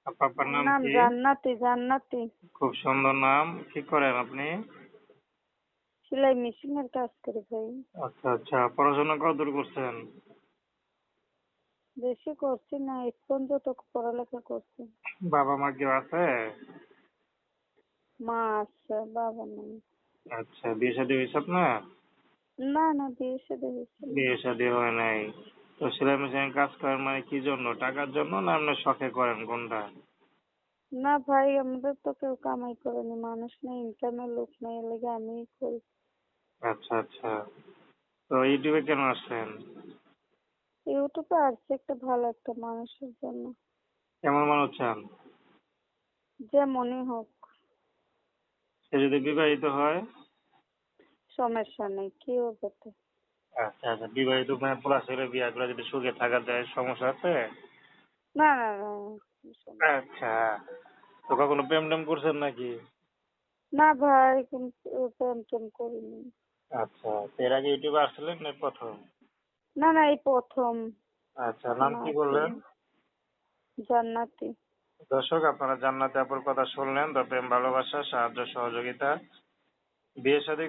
আপনার আমার নাম নাম কি? জান্নাতি। জান্নাতি। খুব সুন্দর নাম। কি করেন আপনি? সেলাই মেশিনের কাজ করি ভাই। আচ্ছা আচ্ছা, পড়াশোনা কতদূর করছেন? বেশি করছি না, এই পর্যন্ত পড়ালেখা করছি। বাবা মা কেউ আছে? মা আছে, বাবা নেই। আচ্ছা, বিয়ে শাদী হয়েছে আপনার? না না, বিয়ে শাদী হয়েছে না। বিয়ে শাদী হয় নাই। তো সেলাই মেশিনের কাজ করেন মানে কি জন্য? টাকার জন্য না আপনি শখে করেন কোনটা? না ভাই, আমাদের তো কেউ কামাই করেনি, মানুষ নেই, ইনকামের লোক নেই, এর লেগে আমিই করি। আচ্ছা আচ্ছা। তো ইউটিউবে কেন আসছেন? ইউটিউবে আসছে একটা ভালো একটা মানুষের জন্য, কেমন মানুষ চান? যে মনে হোক। সে যদি বিবাহিত হয়? সমস্যা নেই, কেউ যেতে। আচ্ছা আচ্ছা, বিবাহিত মানে পোলা ছেলে বিয়ে করে যদি সুখে থাকা যায়, সমস্যা আছে? না না না, সমস্যা নেই। আচ্ছা। তো কখনো প্রেম টেম করছেন নাকি? না ভাই, কিন্তু প্রেম টেম করিনি। আচ্ছা, তো এর আগে ইউটিউবে আসছিলেন না প্রথম? না না, এই প্রথম। আচ্ছা, নাম এখন কি আসি। বললেন? জান্নাতি। দর্শক, আপনারা জান্নাতি আপুর কথা শুনলেন। তো প্রেম ভালোবাসা সাহায্য সহযোগিতা বিয়ে শাদী